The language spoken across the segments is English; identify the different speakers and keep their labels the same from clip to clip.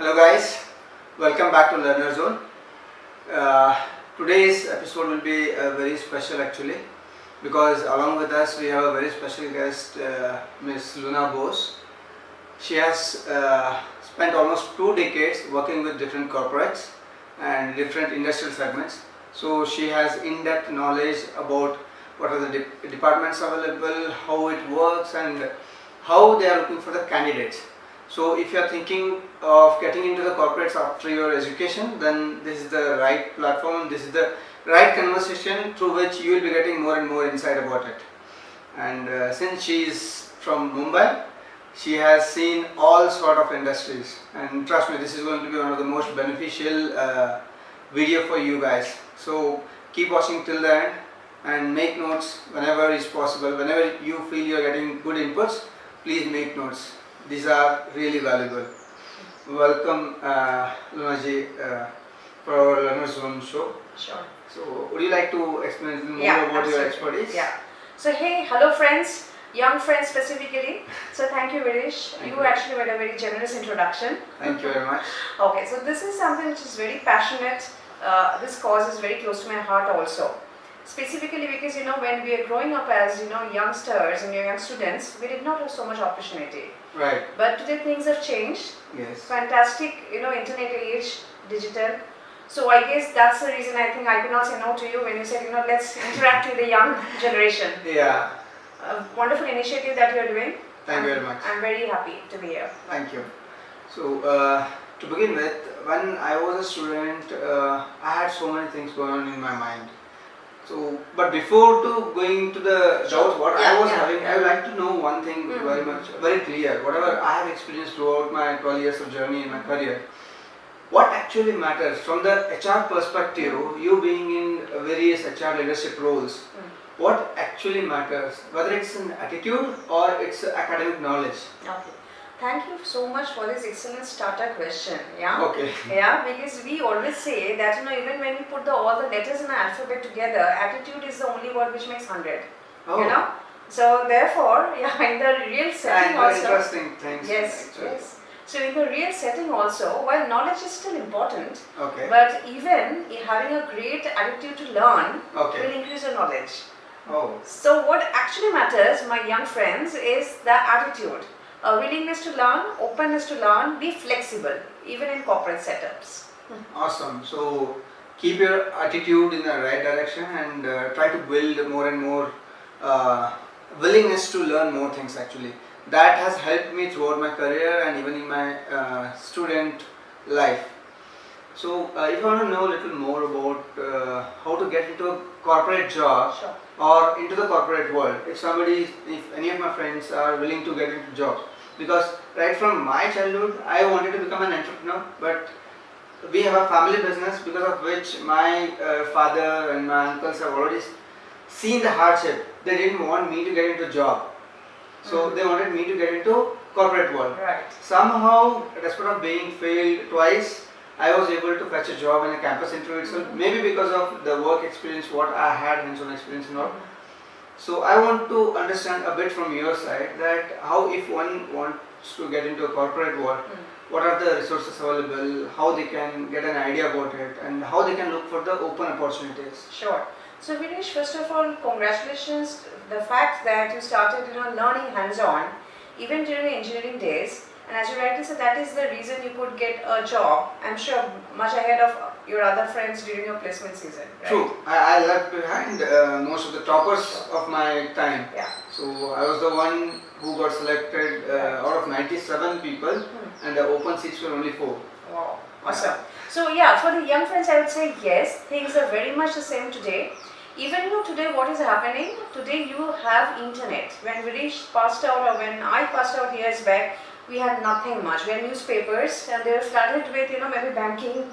Speaker 1: Hello guys, welcome back to Learner Zone. Today's episode will be very special actually because along with us we have a very special guest, Ms Lunna Bose. She has spent almost 2 decades working with different corporates and different industrial segments. So she has in-depth knowledge about what are the departments available, how it works and how they are looking for the candidates. So if you are thinking of getting into the corporates after your education, then this is the right platform, this is the right conversation through which you will be getting more and more insight about it. And since she is from Mumbai, she has seen all sort of industries, and trust me, this is going to be one of the most beneficial video for you guys. So keep watching till the end and make notes whenever is possible. Whenever you feel you are getting good inputs, please make notes. These are really valuable. Welcome, Lunna ji, for our Learner Zone show.
Speaker 2: Sure.
Speaker 1: So, would you like to explain a little more about
Speaker 2: absolutely.
Speaker 1: your expertise?
Speaker 2: Yeah. So, hey, hello friends, young friends specifically. So, thank you, Virish. You actually made a very generous introduction.
Speaker 1: Thank you very much.
Speaker 2: Okay, so this is something which is very passionate. This cause is very close to my heart also. Specifically because, when we are growing up as, youngsters and young students, we did not have so much opportunity.
Speaker 1: Right.
Speaker 2: But today things have changed.
Speaker 1: Yes.
Speaker 2: Fantastic, internet age, digital. So I guess that's the reason I think I could not say no to you when you said, let's interact with the young generation.
Speaker 1: Yeah.
Speaker 2: A wonderful initiative that you're doing.
Speaker 1: Thank you very much.
Speaker 2: I'm very happy to be here.
Speaker 1: Thank you. So, to begin with, when I was a student, I had so many things going on in my mind. So, but before going to the doubts what I was having, I would like to know one thing very clear. Whatever I have experienced throughout my 12 years of journey in my career, what actually matters from the HR perspective, you being in various HR leadership roles, what actually matters, whether it's an attitude or it's academic knowledge?
Speaker 2: Okay. Thank you so much for this excellent starter question. Yeah.
Speaker 1: Okay.
Speaker 2: Yeah, because we always say that even when we put all the letters in the alphabet together, attitude is the only word which makes 100.
Speaker 1: Oh.
Speaker 2: So therefore, in the real setting also.
Speaker 1: Interesting things.
Speaker 2: Yes.
Speaker 1: Actually.
Speaker 2: Yes. So in the real setting also, while knowledge is still important,
Speaker 1: okay,
Speaker 2: but even having a great attitude to learn will increase your knowledge.
Speaker 1: Oh.
Speaker 2: So what actually matters, my young friends, is the attitude. A willingness to learn, openness to learn, be flexible, even in corporate setups.
Speaker 1: Awesome. So keep your attitude in the right direction and try to build more and more willingness to learn more things actually. That has helped me throughout my career and even in my student life. So if you want to know a little more about how to get into a corporate job or into the corporate world, if any of my friends are willing to get into jobs, because right from my childhood I wanted to become an entrepreneur, but we have a family business because of which my father and my uncles have already seen the hardship. They didn't want me to get into a job. So they wanted me to get into corporate world.
Speaker 2: Right.
Speaker 1: Somehow, despite of being failed twice, I was able to fetch a job in a campus interview itself. Maybe because of the work experience, what I had, hands-on experience and all. So I want to understand a bit from your side that how if one wants to get into a corporate world, what are the resources available, how they can get an idea about it, and how they can look for the open opportunities.
Speaker 2: Sure. So Vinesh, first of all, congratulations. The fact that you started learning hands-on even during your engineering days, and as you rightly said, that is the reason you could get a job, I'm sure much ahead of your other friends during your placement season, right?
Speaker 1: True. I left behind most of the toppers of my time.
Speaker 2: Yeah.
Speaker 1: So I was the one who got selected out of 97 people and the open seats were only 4.
Speaker 2: Wow, awesome. So for the young friends I would say yes, things are very much the same today. Even today what is happening, today you have internet. When Virish passed out or when I passed out years back, we had nothing much. We had newspapers and they were flooded with maybe banking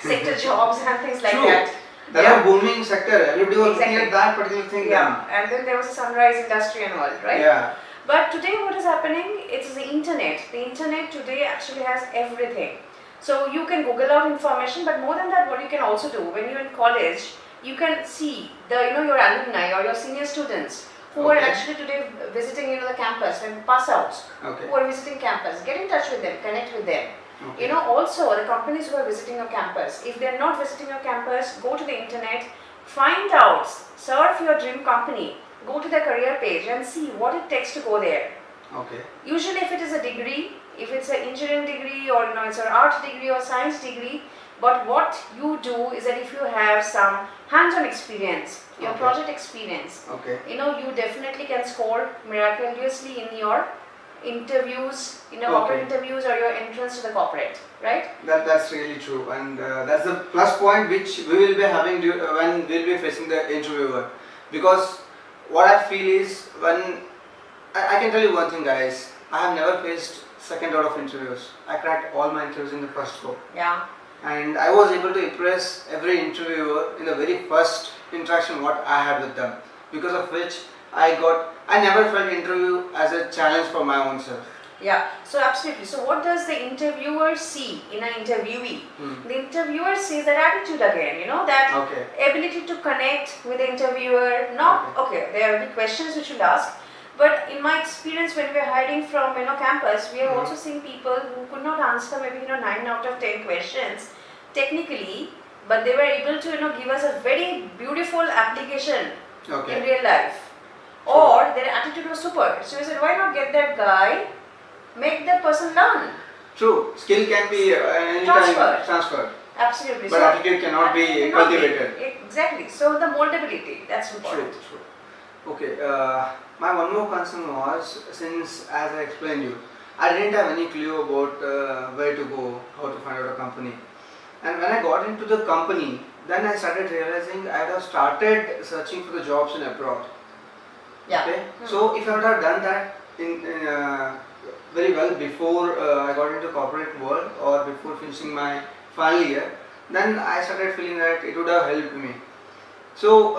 Speaker 2: sector jobs and things like that.
Speaker 1: That was booming sector. Everybody was looking at that particular thing.
Speaker 2: Yeah, and then there was a sunrise industry and all, right?
Speaker 1: Yeah.
Speaker 2: But today what is happening, it's the internet. The internet today actually has everything. So you can Google out information, but more than that, what you can also do when you're in college, you can see your alumni or your senior students who are actually today visiting the campus when pass outs, who are visiting campus. Get in touch with them, connect with them.
Speaker 1: Okay.
Speaker 2: You know, also the companies who are visiting your campus, if they are not visiting your campus, go to the internet, find out, search your dream company, go to the career page and see what it takes to go there.
Speaker 1: Okay.
Speaker 2: Usually if it is a degree, if it's an engineering degree or it's an art degree or science degree, but what you do is that if you have some hands-on experience, your
Speaker 1: Okay.
Speaker 2: project experience,
Speaker 1: Okay.
Speaker 2: you know, you definitely can score miraculously in your interviews, in your
Speaker 1: Okay.
Speaker 2: corporate interviews or your entrance to the corporate, right?
Speaker 1: That's really true, and that's the plus point which we will be having when we'll be facing the interviewer. Because what I feel is when I can tell you one thing, guys. I have never faced second round of interviews. I cracked all my interviews in the first go,
Speaker 2: Yeah.
Speaker 1: and I was able to impress every interviewer in the very first interaction what I had with them. Because of which I never felt interview as a challenge for my own self.
Speaker 2: Yeah, so absolutely. So what does the interviewer see in an interviewee? The interviewer sees that attitude again, you know, that
Speaker 1: Okay.
Speaker 2: ability to connect with the interviewer. Not, okay, there will be questions which you'll ask, but in my experience when we're hiring from, you know, campus, we have also seen people who could not answer maybe, you know, 9 out of 10 questions technically, but they were able to, you know, give us a very beautiful application
Speaker 1: Okay.
Speaker 2: in real life. Or their attitude was super. So we said, why not get that guy, make that person learn.
Speaker 1: True. Skill can be transferred.
Speaker 2: Absolutely.
Speaker 1: But attitude cannot be cultivated.
Speaker 2: Exactly. So the moldability, that's important.
Speaker 1: True. Okay. My one more concern was, since as I explained you, I didn't have any clue about where to go, how to find out a company. And when I got into the company, then I started realizing I had started searching for the jobs in abroad.
Speaker 2: Yeah.
Speaker 1: Okay. So if I would have done that in very well before I got into corporate world or before finishing my final year, then I started feeling that it would have helped me. So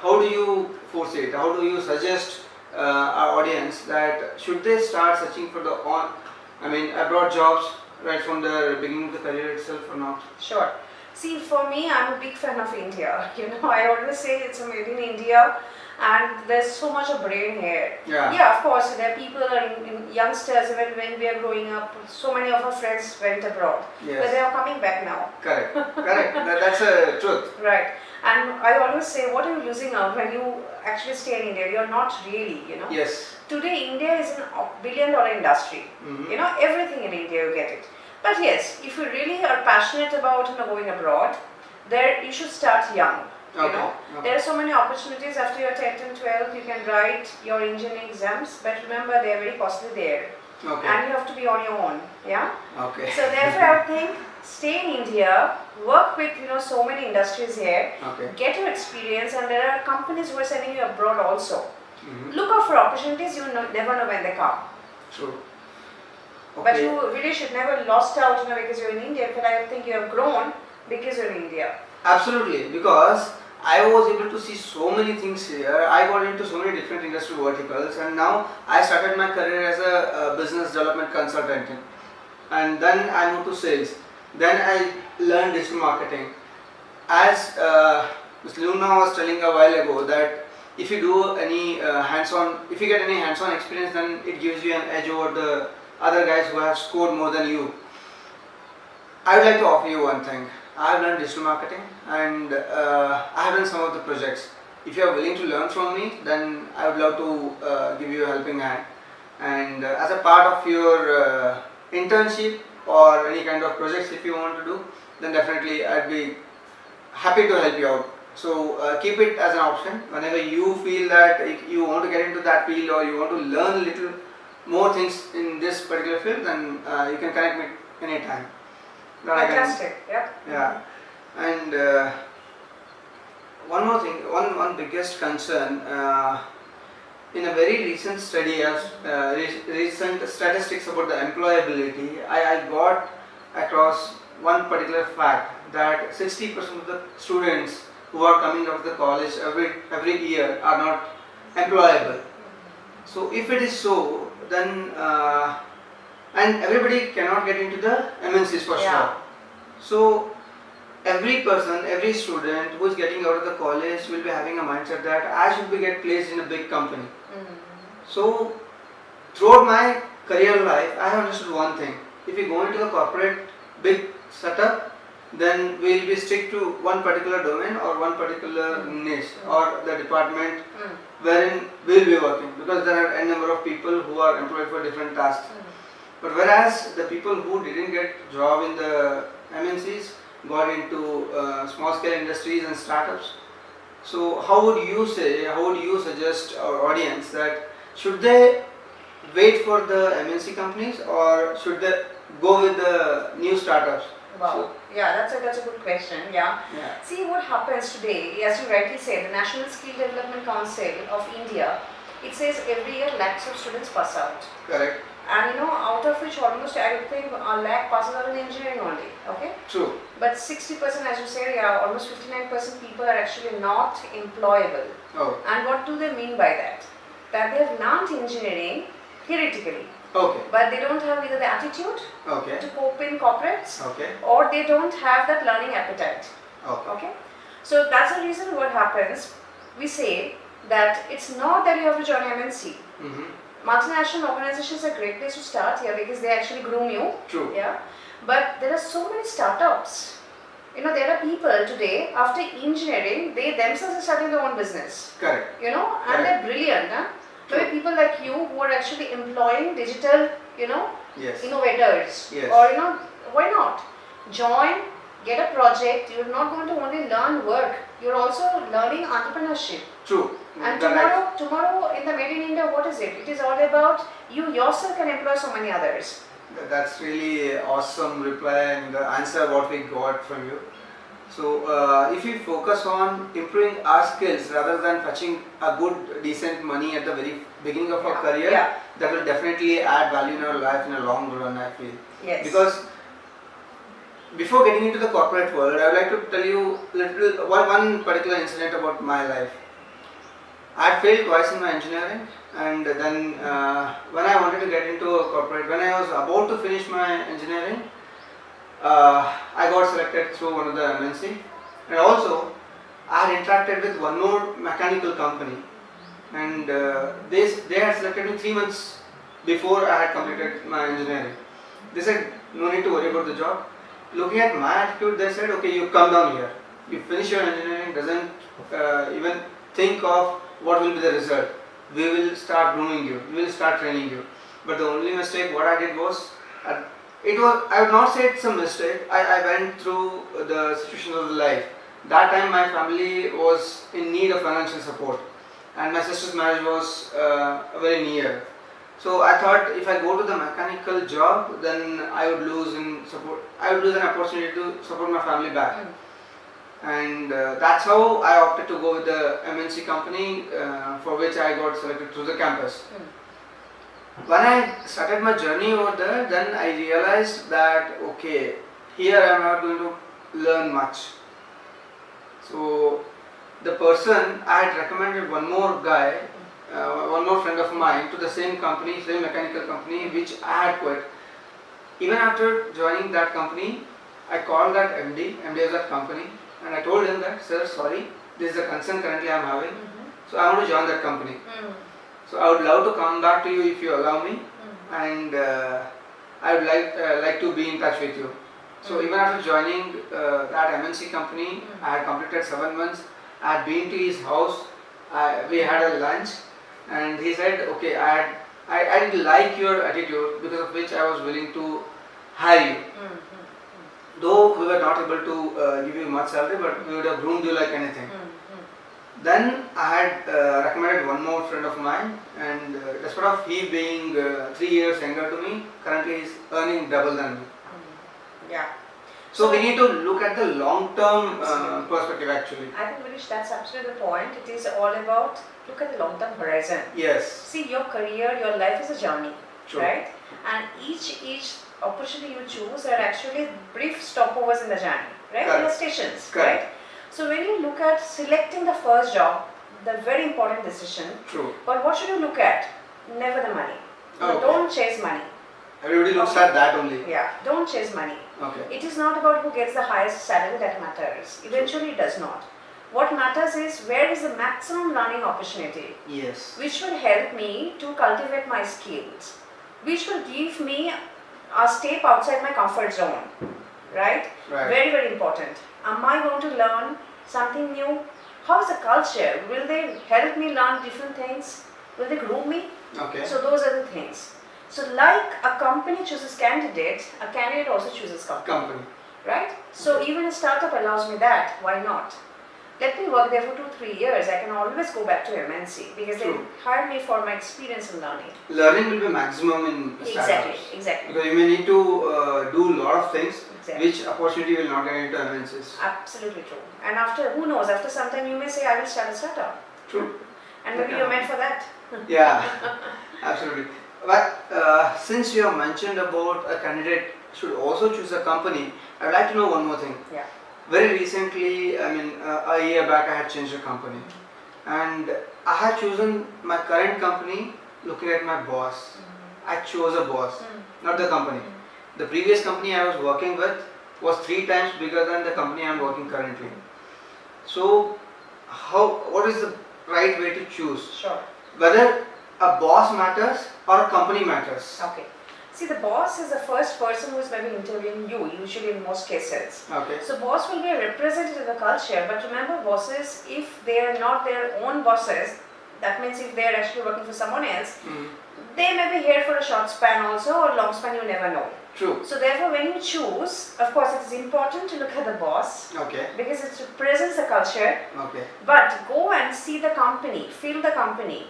Speaker 1: how do you foresee it? How do you suggest our audience that should they start searching for the abroad jobs right from the beginning of the career itself or not?
Speaker 2: Sure. See, for me, I'm a big fan of India. You know, I always say it's made in India, and there's so much of brain here.
Speaker 1: Yeah.
Speaker 2: Of course, there are people, in youngsters, even when we are growing up, so many of our friends went abroad.
Speaker 1: Yes.
Speaker 2: But they are coming back now.
Speaker 1: Correct. That's a truth.
Speaker 2: Right. And I always say, what are you losing out when you actually stay in India? You're not really, you know.
Speaker 1: Yes.
Speaker 2: Today, India is a billion-dollar industry. You know, everything in India, you get it. But yes, if you really are passionate about, you know, going abroad, there you should start young. You know, there are so many opportunities after your 10th and 12th. You can write your engineering exams, but remember they are very costly there, and you have to be on your own. Yeah.
Speaker 1: Okay.
Speaker 2: So therefore, I would think stay in India, work with, you know, so many industries here, get your experience, and there are companies who are sending you abroad also. Look out for opportunities. You never know when they come.
Speaker 1: True. Okay.
Speaker 2: But you really should never lost out, you know, because you're in India. But I think you have grown because you're in India.
Speaker 1: Absolutely, because I was able to see so many things here. I got into so many different industry verticals, and now I started my career as a business development consultant, and then I moved to sales. Then I learned digital marketing. As Ms Lunna was telling a while ago, that if you do any if you get any hands-on experience, then it gives you an edge over the other guys who have scored more than you. I would like to offer you one thing. I have learned digital marketing, and I have done some of the projects. If you are willing to learn from me, then I would love to give you a helping hand. And as a part of your internship or any kind of projects if you want to do, then definitely I'd be happy to help you out. So keep it as an option. Whenever you feel that you want to get into that field or you want to learn a little more things in this particular field, then you can connect me anytime.
Speaker 2: Fantastic.
Speaker 1: Yeah. And one more thing, one biggest concern, in a very recent study of recent statistics about the employability, I got across one particular fact that 60% of the students who are coming out of the college every year are not employable. So if it is so, then and everybody cannot get into the MNCs for sure. So every person, every student who is getting out of the college will be having a mindset that I should get placed in a big company. So throughout my career life, I have understood one thing: if we go into the corporate big setup, then we'll be stick to one particular domain or one particular niche or the department wherein we'll be working, because there are a number of people who are employed for different tasks. But whereas the people who didn't get job in the MNCs got into small scale industries and startups. So how would you suggest our audience that should they wait for the MNC companies or should they go with the new startups?
Speaker 2: Wow.
Speaker 1: So,
Speaker 2: Yeah, that's a good question. Yeah. See what happens today, as you rightly said, the National Skill Development Council of India, it says every year lakhs of students pass out.
Speaker 1: correct.
Speaker 2: And out of which almost I would think a lakh passes out in engineering only. Okay.
Speaker 1: True.
Speaker 2: But 60%, as you said, yeah, almost 59% people are actually not employable.
Speaker 1: Oh.
Speaker 2: And what do they mean by that? That they have learned engineering theoretically,
Speaker 1: Okay.
Speaker 2: but they don't have either the attitude
Speaker 1: Okay.
Speaker 2: to cope in corporates,
Speaker 1: Okay.
Speaker 2: or they don't have that learning appetite.
Speaker 1: Okay.
Speaker 2: Okay, so that's the reason what happens. We say that it's not that you have to join MNC. Multinational organizations are a great place to start here because they actually groom you.
Speaker 1: True.
Speaker 2: Yeah, but there are so many startups. There are people today after engineering, they themselves are starting their own business.
Speaker 1: Correct.
Speaker 2: And
Speaker 1: Correct.
Speaker 2: they're brilliant. Huh? There are people like you who are actually employing digital,
Speaker 1: Yes.
Speaker 2: innovators.
Speaker 1: Yes.
Speaker 2: Or why not? Join, get a project. You're not going to only learn work. You're also learning entrepreneurship.
Speaker 1: True.
Speaker 2: And
Speaker 1: Correct.
Speaker 2: tomorrow in the Made in India, what is it? It is all about you yourself can employ so many others.
Speaker 1: That's really awesome reply and the answer what we got from you. So if we focus on improving our skills rather than fetching a good decent money at the very beginning of our career, that will definitely add value in our life in a long run, I feel.
Speaker 2: Yes.
Speaker 1: Because before getting into the corporate world, I would like to tell you one particular incident about my life. I had failed twice in my engineering, and then when I wanted to get into a corporate, when I was about to finish my engineering, I got selected through one of the MNC, and also I had interacted with one more mechanical company, and they had selected me 3 months before I had completed my engineering. They said no need to worry about the job. Looking at my attitude, they said okay, you come down here, you finish your engineering, doesn't even think of what will be the result. We will start grooming you, we will start training you. But the only mistake what I did was, I would not say it's a mistake, I went through the situations of life. That time my family was in need of financial support and my sister's marriage was very near. So I thought if I go to the mechanical job, then I would lose an opportunity to support my family back. And that's how I opted to go with the MNC company for which I got selected through the campus. When I started my journey over there, then I realized that okay, here I am not going to learn much. So the person, I had recommended one more guy, one more friend of mine to the same company, same mechanical company which I had quit. Even after joining that company, I called that MD of that company, and I told him that, sir, sorry, this is the concern currently I am having, so I want to join that company. So I would love to come back to you if you allow me, and I would like to be in touch with you. So even after joining that MNC company, I had completed 7 months. I had been to his house, we had a lunch, and he said, okay, I didn't like your attitude, because of which I was willing to hire you. Though we were not able to give you much salary, but we would have groomed you like anything. Then I had recommended one more friend of mine, and despite of he being 3 years younger to me, currently he is earning double than me.
Speaker 2: Yeah.
Speaker 1: So we need to look at the long-term perspective actually.
Speaker 2: I think Manish, that's absolutely the point. It is all about look at the long-term horizon.
Speaker 1: Yes.
Speaker 2: See, your career, your life is a journey,
Speaker 1: True.
Speaker 2: right? And each opportunity you choose are actually brief stopovers in the journey, right?
Speaker 1: Correct.
Speaker 2: They are stations,
Speaker 1: Correct.
Speaker 2: right? So when you look at selecting the first job, the very important decision.
Speaker 1: True.
Speaker 2: But what should you look at? Never the money.
Speaker 1: Okay.
Speaker 2: Don't chase money.
Speaker 1: Everybody looks at that only.
Speaker 2: Yeah, don't chase money.
Speaker 1: Okay.
Speaker 2: It is not about who gets the highest salary that matters. Eventually it does not. What matters is where is the maximum learning opportunity,
Speaker 1: Yes.
Speaker 2: which will help me to cultivate my skills, which will give me a step outside my comfort zone, right?
Speaker 1: Right.
Speaker 2: Very, very important. Am I going to learn something new? How is the culture? Will they help me learn different things? Will they groom me?
Speaker 1: Okay.
Speaker 2: So those are the things. So like a company chooses candidates, a candidate also chooses company. Right? So even a startup allows me that. Why not? Let me work there for 2-3 years. I can always go back to MNC because they
Speaker 1: True.
Speaker 2: hire me for my experience in learning.
Speaker 1: Learning will be maximum in startups.
Speaker 2: Exactly.
Speaker 1: Because you may need to do a lot of things
Speaker 2: Exactly.
Speaker 1: which opportunity will not get into MNCs.
Speaker 2: Absolutely true. And after, who knows, after some time you may say, I will start a startup.
Speaker 1: True.
Speaker 2: And maybe you're meant for that.
Speaker 1: Yeah, absolutely. But since you have mentioned about a candidate should also choose a company, I would like to know one more thing.
Speaker 2: Yeah.
Speaker 1: Very recently, I mean, a year back, I had changed a company, and I had chosen my current company looking at my boss. I chose a boss, not the company. The previous company I was working with was 3 times bigger than the company I am working currently. So, what is the right way to choose?
Speaker 2: Sure.
Speaker 1: Whether a boss matters or a company matters.
Speaker 2: Okay. See, the boss is the first person who is maybe interviewing you, usually in most cases.
Speaker 1: Okay.
Speaker 2: So boss will be a representative of the culture, but remember bosses, if they are not their own bosses, that means if they are actually working for someone else, they may be here for a short span also or long span, you never know.
Speaker 1: True.
Speaker 2: So therefore when you choose, of course it is important to look at the boss.
Speaker 1: Okay.
Speaker 2: Because it represents the culture.
Speaker 1: Okay.
Speaker 2: But go and see the company, feel the company.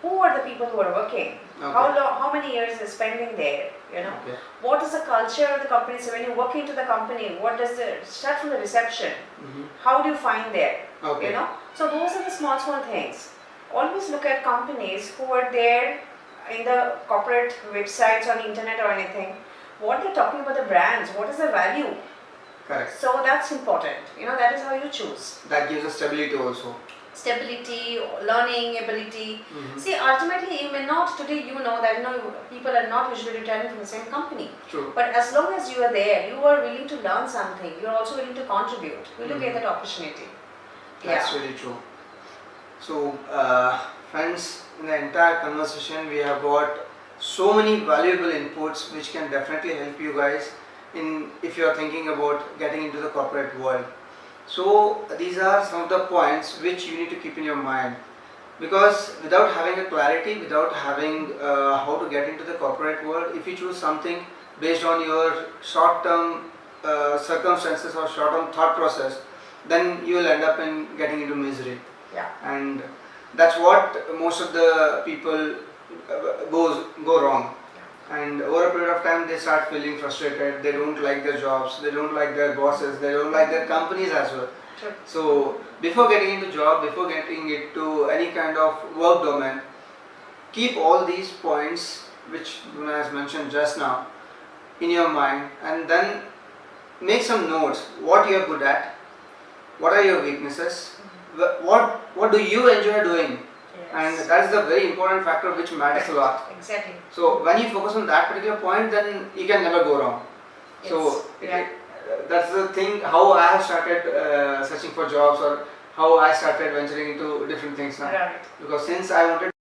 Speaker 2: Who are the people who are working?
Speaker 1: Okay.
Speaker 2: How many years they're spending there? You know,
Speaker 1: Okay.
Speaker 2: what is the culture of the company? So when you walk into the company, what does start from the reception? How do you find there?
Speaker 1: Okay.
Speaker 2: You know, so those are the small things. Always look at companies who are there in the corporate websites on the internet or anything. What they're talking about the brands, what is the value?
Speaker 1: Correct.
Speaker 2: So that's important. You know, that is how you choose.
Speaker 1: That gives us stability also.
Speaker 2: Stability, learning ability. See, ultimately, you may not today. You know that people are not usually returning from the same company.
Speaker 1: True.
Speaker 2: But as long as you are there, you are willing to learn something. You are also willing to contribute. You will get that opportunity.
Speaker 1: That's really true. So, friends, in the entire conversation, we have got so many valuable inputs which can definitely help you guys if you are thinking about getting into the corporate world. So these are some of the points which you need to keep in your mind, because without having a clarity, without having how to get into the corporate world, if you choose something based on your short-term circumstances or short-term thought process, then you will end up in getting into misery.
Speaker 2: Yeah.
Speaker 1: And that's what most of the people go wrong. And over a period of time, they start feeling frustrated. They don't like their jobs. They don't like their bosses. They don't like their companies as well.
Speaker 2: Sure.
Speaker 1: So before getting into job, before getting into any kind of work domain, keep all these points which Luna has mentioned just now in your mind, and then make some notes. What you are good at, what are your weaknesses, what do you enjoy doing. And that is the very important factor which matters a lot.
Speaker 2: Exactly.
Speaker 1: So when you focus on that particular point, then you can never go wrong.
Speaker 2: Yes.
Speaker 1: So that's the thing, how I have started searching for jobs, or how I started venturing into different things now.
Speaker 2: Right.
Speaker 1: Because since I wanted